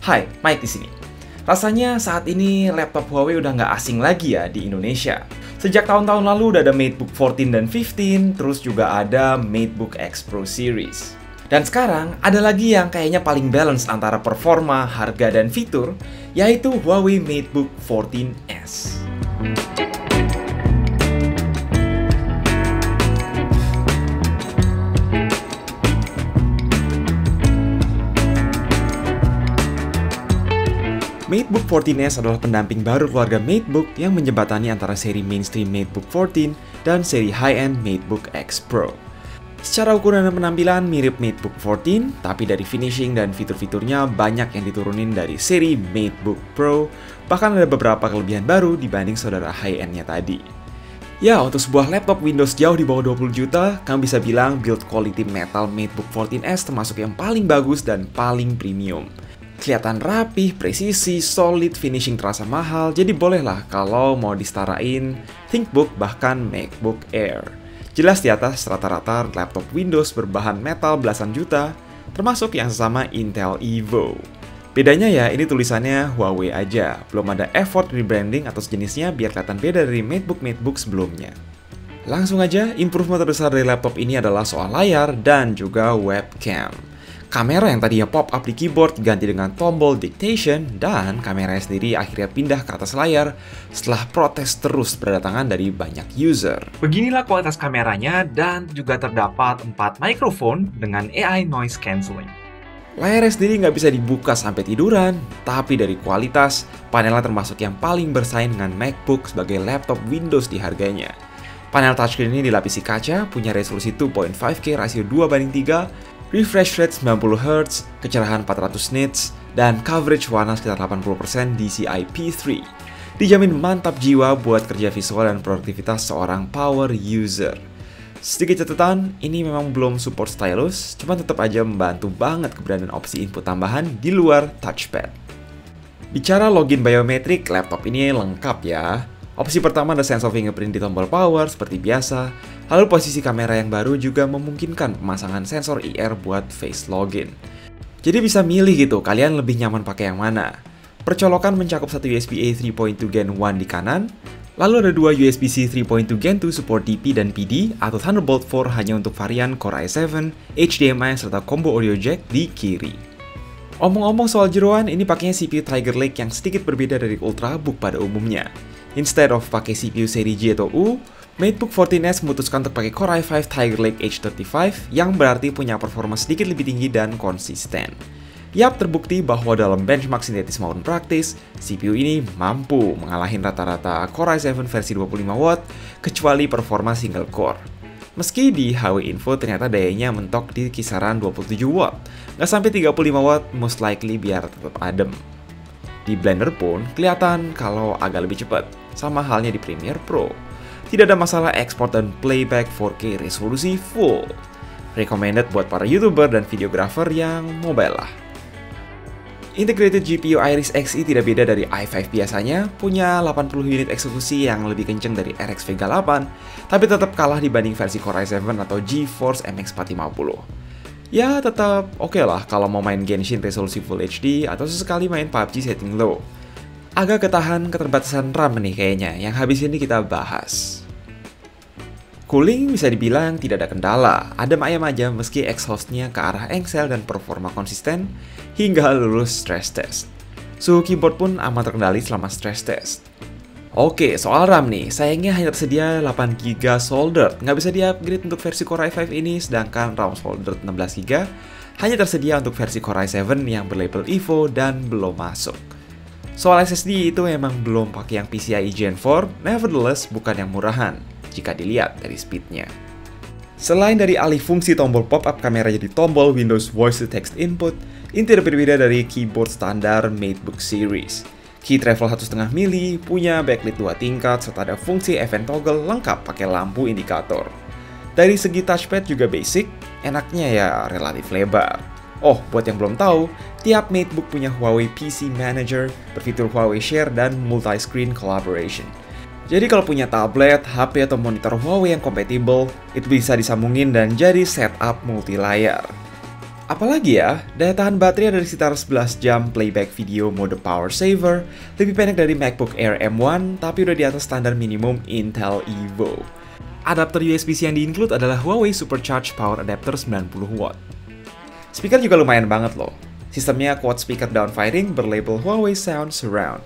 Hai, Mike di sini. Rasanya saat ini laptop Huawei udah nggak asing lagi ya di Indonesia. Sejak tahun-tahun lalu udah ada MateBook 14 dan 15, terus juga ada MateBook X Pro Series. Dan sekarang ada lagi yang kayaknya paling balance antara performa, harga, dan fitur, yaitu Huawei MateBook 14s. MateBook 14s adalah pendamping baru keluarga MateBook yang menjembatani antara seri mainstream MateBook 14 dan seri high-end MateBook X Pro. Secara ukuran dan penampilan mirip MateBook 14, tapi dari finishing dan fitur-fiturnya banyak yang diturunin dari seri MateBook Pro, bahkan ada beberapa kelebihan baru dibanding saudara high-end-nya tadi. Ya, untuk sebuah laptop Windows jauh di bawah 20 juta, kamu bisa bilang build quality metal MateBook 14s termasuk yang paling bagus dan paling premium. Kelihatan rapih, presisi, solid, finishing terasa mahal, jadi bolehlah kalau mau disetarain ThinkBook bahkan MacBook Air. Jelas di atas rata-rata laptop Windows berbahan metal belasan juta, termasuk yang sesama Intel Evo. Bedanya ya, ini tulisannya Huawei aja, belum ada effort rebranding atau sejenisnya biar kelihatan beda dari MateBook sebelumnya. Langsung aja, improvement terbesar dari laptop ini adalah soal layar dan juga webcam. Kamera yang tadinya pop-up di keyboard ganti dengan tombol dictation, dan kameranya sendiri akhirnya pindah ke atas layar setelah protes terus berdatangan dari banyak user. Beginilah kualitas kameranya dan juga terdapat 4 mikrofon dengan AI noise cancelling. Layarnya sendiri nggak bisa dibuka sampai tiduran, tapi dari kualitas, panelnya termasuk yang paling bersaing dengan MacBook sebagai laptop Windows di harganya. Panel touchscreen ini dilapisi kaca, punya resolusi 2.5K rasio 2:3, refresh rate 90Hz, kecerahan 400 nits, dan coverage warna sekitar 80% DCI-P3. Dijamin mantap jiwa buat kerja visual dan produktivitas seorang power user. Sedikit catatan, ini memang belum support stylus, cuma tetap aja membantu banget keberadaan opsi input tambahan di luar touchpad. Bicara login biometrik, laptop ini lengkap ya. Opsi pertama ada sensor fingerprint di tombol power seperti biasa, lalu posisi kamera yang baru juga memungkinkan pemasangan sensor IR buat face login. Jadi bisa milih gitu, kalian lebih nyaman pakai yang mana. Percolokan mencakup satu USB-A 3.2 Gen 1 di kanan, lalu ada dua USB-C 3.2 Gen 2 support DP dan PD atau Thunderbolt 4 hanya untuk varian Core i7, HDMI serta combo audio jack di kiri. Omong-omong soal jeroan, ini pakainya CPU Tiger Lake yang sedikit berbeda dari Ultrabook pada umumnya. Instead of pakai CPU seri G atau U, MateBook 14s memutuskan untuk pakai Core i5 Tiger Lake H35 yang berarti punya performa sedikit lebih tinggi dan konsisten. Yap, terbukti bahwa dalam benchmark sintetis maupun praktis, CPU ini mampu mengalahin rata-rata Core i7 versi 25W kecuali performa single core. Meski di HW Info ternyata dayanya mentok di kisaran 27W, nggak sampai 35W most likely biar tetap adem. Di Blender pun kelihatan kalau agak lebih cepat, sama halnya di Premiere Pro. Tidak ada masalah ekspor dan playback 4K resolusi full. Recommended buat para YouTuber dan videographer yang mobile lah. Integrated GPU Iris Xe tidak beda dari i5 biasanya, punya 80 unit eksekusi yang lebih kenceng dari RX Vega 8, tapi tetap kalah dibanding versi Core i7 atau GeForce MX 450. Ya, tetap oke lah kalau mau main Genshin resolusi Full HD atau sesekali main PUBG setting low. Agak ketahan keterbatasan RAM nih kayaknya, yang habis ini kita bahas. Cooling bisa dibilang tidak ada kendala, adem ayam aja meski exhaust-nya ke arah engsel dan performa konsisten hingga lulus stress test. Suhu keyboard pun aman terkendali selama stress test. Oke, soal RAM nih, sayangnya hanya tersedia 8GB soldered, nggak bisa di-upgrade untuk versi Core i5 ini, sedangkan RAM soldered 16GB hanya tersedia untuk versi Core i7 yang berlabel Evo dan belum masuk. Soal SSD itu emang belum pakai yang PCIe Gen 4, nevertheless bukan yang murahan, jika dilihat dari speednya. Selain dari alih fungsi tombol pop-up kamera jadi tombol Windows Voice to Text Input, ini tidak berbeda dari keyboard standar MateBook Series. Key travel 1,5 mili, punya backlit 2 tingkat, serta ada fungsi event toggle lengkap pakai lampu indikator. Dari segi touchpad juga basic, enaknya ya relatif lebar. Oh, buat yang belum tahu, tiap MateBook punya Huawei PC Manager, berfitur Huawei Share dan multi-screen collaboration. Jadi kalau punya tablet, HP atau monitor Huawei yang kompatibel, itu bisa disambungin dan jadi setup multi layar. Apalagi ya, daya tahan baterai dari sekitar 11 jam playback video mode power saver, lebih pendek dari MacBook Air M1, tapi udah di atas standar minimum Intel Evo. Adapter USB-C yang di-include adalah Huawei Supercharged Power Adapter 90W. Speaker juga lumayan banget loh. Sistemnya quad speaker downfiring berlabel Huawei Sound Surround.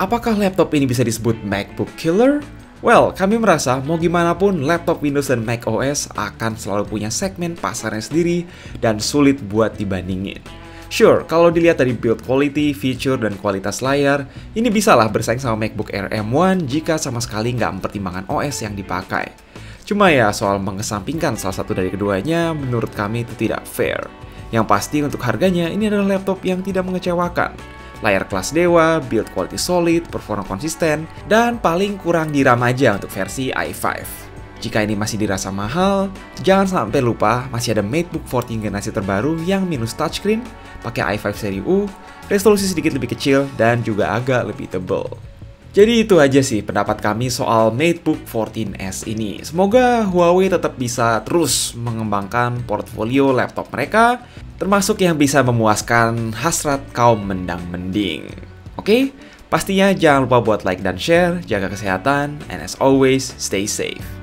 Apakah laptop ini bisa disebut MacBook Killer? Well, kami merasa mau gimana pun laptop Windows dan Mac OS akan selalu punya segmen pasarnya sendiri dan sulit buat dibandingin. Sure, kalau dilihat dari build quality, feature, dan kualitas layar, ini bisalah bersaing sama MacBook Air M1 jika sama sekali nggak mempertimbangkan OS yang dipakai. Cuma ya, soal mengesampingkan salah satu dari keduanya, menurut kami itu tidak fair. Yang pasti untuk harganya, ini adalah laptop yang tidak mengecewakan. Layar kelas dewa, build quality solid, performa konsisten, dan paling kurang di RAM aja untuk versi i5. Jika ini masih dirasa mahal, jangan sampai lupa masih ada MacBook 14 generasi terbaru yang minus touchscreen, pakai i5 seri U, resolusi sedikit lebih kecil, dan juga agak lebih tebal. Jadi itu aja sih pendapat kami soal MacBook 14s ini. Semoga Huawei tetap bisa terus mengembangkan portfolio laptop mereka, termasuk yang bisa memuaskan hasrat kaum mendang-mending. Oke? Pastinya jangan lupa buat like dan share, jaga kesehatan, and as always, stay safe.